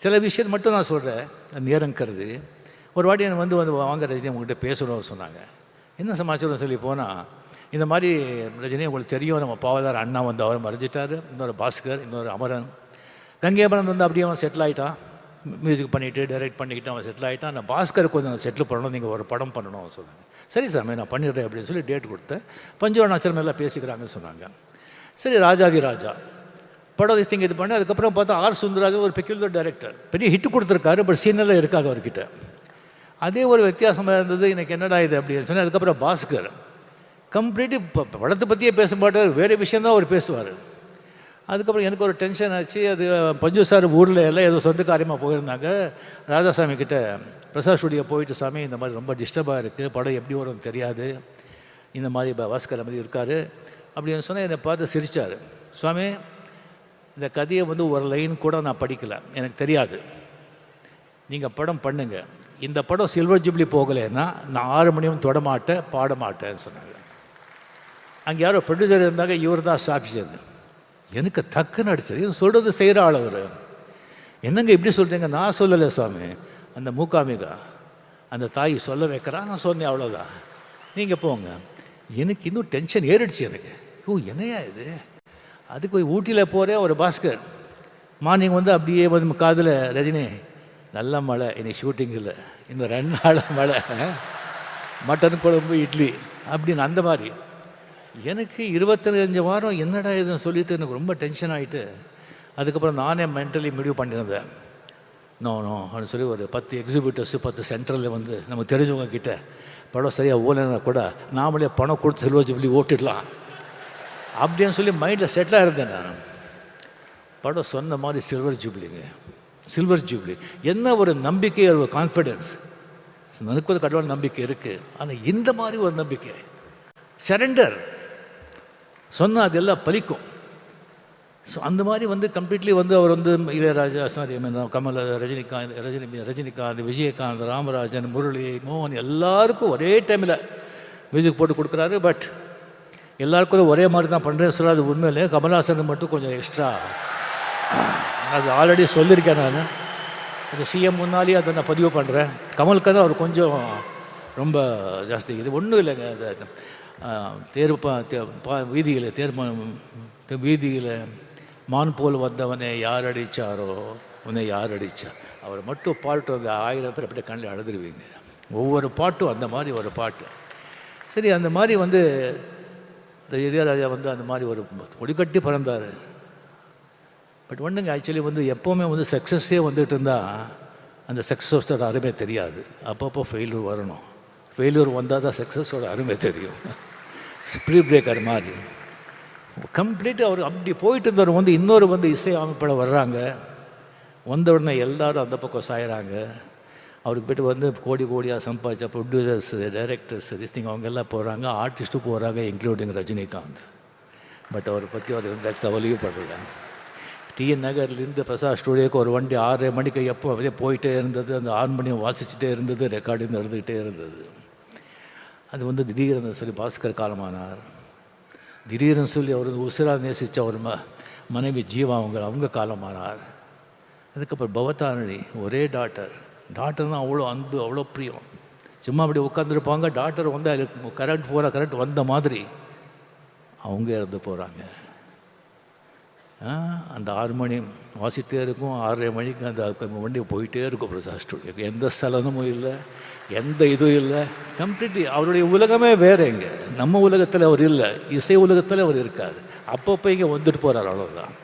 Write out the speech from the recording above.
சில விஷயத்தை மட்டும் நான் சொல்கிறேன், நேரம் கருது. ஒரு வாட்டி எனக்கு வந்து வாங்க ரஜினி உங்கள்கிட்ட பேசணும்னு சொன்னாங்க. என்ன சமாச்சாரம் சொல்லி போனால், இந்த மாதிரி ரஜினி உங்களுக்கு தெரியும், நம்ம பாவதார் அண்ணா வந்து அவர் மறைஞ்சிட்டார், இன்னொரு பாஸ்கர், இன்னொரு அமரன். கங்கேபரன் வந்து அப்படியே அவன் செட்டில் ஆகிட்டான், மியூசிக் பண்ணிவிட்டு டைரக்ட் பண்ணிக்கிட்டு அவன் செட்டில் ஆகிட்டான். நான் பாஸ்கர் கொஞ்சம் செட்டில் பண்ணணும், நீங்கள் ஒரு படம் பண்ணணும் சொன்னாங்க. சரி சாமி நான் பண்ணிடுறேன் அப்படின்னு சொல்லி டேட் கொடுத்தேன். பஞ்சவர்ணாச்சலம் எல்லாம் பேசிக்கிறாங்கன்னு சொன்னாங்க. சரி ராஜாதி ராஜா படம் திங்க இது பண்ணி அதுக்கப்புறம் பார்த்தா ஆர் சுந்தரராஜன் ஒரு பெக்யூலர் டைரக்டர், பெரிய ஹிட்டு கொடுத்துருக்காரு, பட் சீனெல்லாம் இருக்காது அவர்கிட்ட. அதே ஒரு வித்தியாசமாக இருந்தது. எனக்கு என்னடா இது அப்படின்னு சொன்னால், அதுக்கப்புறம் பாஸ்கர் கம்ப்ளீட்டு இப்போ படத்தை பற்றியே பேச மாட்டார், வேறு விஷயந்தான் அவர் பேசுவார். அதுக்கப்புறம் எனக்கு ஒரு டென்ஷன் ஆச்சு. அது பஞ்சு சார் ஊரில் எல்லாம் ஏதோ சொந்த காரியமாக போயிருந்தாங்க. ராதாசாமி கிட்ட பிரசாத் ஸ்டுடியோ போயிட்டு, சாமி இந்த மாதிரி ரொம்ப டிஸ்டர்பாக இருக்குது, படம் எப்படி வரும்னு தெரியாது, இந்த மாதிரி பாஸ்கர் மாதிரி இருக்கார் அப்படின்னு சொன்னால் என்னை பார்த்து சிரித்தார். சுவாமி இந்த கதையை வந்து ஒரு லைன் கூட நான் படிக்கலை, எனக்கு தெரியாது, நீங்கள் படம் பண்ணுங்க. இந்த படம் சில்வர் ஜூப்ளி போகலைன்னா நான் 6 மணியும் தொடமாட்டேன், பாட மாட்டேன்னு சொன்னாங்க. அங்கே யாரோ ப்ரொடியூசர் இருந்தாங்க, இவர் தான் சாட்சியர். எனக்கு டக்குன்னு அடிச்சது. இது சொல்கிறது செய்கிற ஆள் அவர். என்னங்க இப்படி சொல்கிறீங்க? நான் சொல்லலை சுவாமி, அந்த மூகாம்பிகா அந்த தாய் சொல்ல வைக்கிறா, நான் சொன்னேன், அவ்வளோதான், நீங்கள் போங்க. எனக்கு இன்னும் டென்ஷன் ஏறிடுச்சு எனக்கு. ஓ என்னையா இது? அதுக்கு போய் ஊட்டியில் போகிறேன், ஒரு பாஸ்கர் மார்னிங் வந்து அப்படியே வந்து காதில், ரஜினி நல்ல மழை, இன்னைக்கு ஷூட்டிங் இல்லை, இன்னும் 2 நாள் மழை, மட்டன் குழம்பு இட்லி அப்படின்னு. அந்த மாதிரி எனக்கு 25 வாரம் என்னடா இதுன்னு சொல்லிட்டு எனக்கு ரொம்ப டென்ஷன் ஆகிட்டு, அதுக்கப்புறம் நானே மென்டலி முடிவு பண்ணியிருந்தேன். நோ அப்படின்னு சொல்லி ஒரு 10 எக்ஸிபியூட்டர்ஸு 10 சென்டரில் வந்து நமக்கு தெரிஞ்சவங்க கிட்ட படம் சரியாக ஓலைன்னா கூட நாமளே பணம் கொடுத்து சில்வர் ஜூப்ளி ஓட்டிடலாம் அப்படின்னு சொல்லி மைண்டில் செட்டிலாக இருந்தேன் நான். படம் சொன்ன மாதிரி சில்வர் ஜூப்ளிங்க, சில்வர் ஜூப்ளி. என்ன ஒரு நம்பிக்கை, ஒரு கான்ஃபிடென்ஸ். எனக்கு ஒரு கடவுள் நம்பிக்கை இருக்குது, ஆனால் இந்த மாதிரி ஒரு நம்பிக்கை, சரண்டர் சொன்னால் அதெல்லாம் பலிக்கும். ஸோ அந்த மாதிரி வந்து கம்ப்ளீட்லி வந்து அவர் வந்து இளையராஜா, சாரி கமல், ரஜினிகாந்த், விஜயகாந்த், ராமராஜன், முரளி, மோகன் எல்லாருக்கும் ஒரே டைமில் மியூசிக் போட்டு கொடுக்குறாரு. பட் எல்லாருக்கும் ஒரே மாதிரி தான் பண்ணுறேன்னு சொல்ல, அது உண்மையிலே கமல்ஹாசனுக்கு மட்டும் கொஞ்சம் எக்ஸ்ட்ரா. அது ஆல்ரெடி சொல்லியிருக்கேன் நான், அது சிஎம் முன்னாலேயே அதை நான் பதிவு பண்ணுறேன். கமலுக்கு தான் அவர் கொஞ்சம் ரொம்ப ஜாஸ்தி. இது ஒன்றும் இல்லைங்க, அது வீதியில் மான் போல் வந்தவனை யார் அடித்தாரோ, உன்னை யார் அடித்தா, அவர் மட்டும் பாட்டு 1000 பேர் அப்படியே கண்ணில் அழுதுருவீங்க. ஒவ்வொரு பாட்டும் அந்த மாதிரி ஒரு பாட்டு. சரி அந்த மாதிரி வந்து இளையராஜா வந்து அந்த மாதிரி ஒரு கொடிக்கட்டி பறந்தார். பட் ஒன்றுங்க, ஆக்சுவலி வந்து எப்போவுமே வந்து சக்ஸஸே வந்துட்டு இருந்தால் அந்த சக்ஸஸோட அருமை தெரியாது. அப்பப்போ ஃபெயில்யூர் வரணும், ஃபெயில்யூர் வந்தால் தான் சக்ஸஸோட அருமை தெரியும். ஸ்பீட் பிரேக்கர் மாதிரி கம்ப்ளீட்டாக அவர் அப்படி போயிட்டு இருந்தவர் வந்து இன்னொரு வந்து இசை அமைப்பட வர்றாங்க. வந்த உடனே எல்லாரும் அந்த பக்கம் சாயிறாங்க. அவருக்கு போய்ட்டு வந்து கோடி கோடியாக சம்பாதிச்ச ப்ரொடியூசர்ஸ், டைரக்டர்ஸ், திஸ்திங் அவங்க எல்லாம் போகிறாங்க, ஆர்டிஸ்ட்டும் போகிறாங்க, இன்க்ளூடிங் ரஜினிகாந்த். பட் அவரை பற்றி அவர் எந்த கவலையும் படல. டிஎன் நகர்லேருந்து பிரசாத் ஸ்டுடியோக்கு ஒரு வண்டி 6:30 மணிக்கு எப்போ அப்படியே போயிட்டே இருந்தது. அந்த ஹார்மோனியம் வாசிச்சுட்டே இருந்தது, ரெக்கார்டிங் நடந்துக்கிட்டே இருந்தது. அது வந்து திடீர்னு சொல்லி பாஸ்கர் காலமானார். திடீர்னு சொல்லி அவர் உசிராக நேசித்த ஒரு மனைவி ஜீவா அவங்க காலமானார். அதுக்கப்புறம் பவதாரணி, ஒரே டாக்டர்னா அவ்வளோ அன்பு, அவ்வளோ பிரியம். சும்மா அப்படி உட்காந்துருப்பாங்க, டாக்டர் வந்து கரெக்ட் வந்த மாதிரி அவங்க இறந்து போகிறாங்க. அந்த ஹார்மோனியம் வாசிட்டே இருக்கும், 6:30 மணிக்கு அந்த வண்டி போயிட்டே இருக்கும் பிரசாத் ஸ்டுடியோக்கு. எந்த ஸ்தலமும் இல்லை, எந்த இதுவும் இல்லை. கம்ப்ளீட்லி அவருடைய உலகமே வேறு. இங்கே நம்ம உலகத்தில் அவர் இல்லை, இசை உலகத்தில் அவர் இருக்கார். அப்பப்போ இங்கே வந்துட்டு போகிறார், அவ்வளோதான்.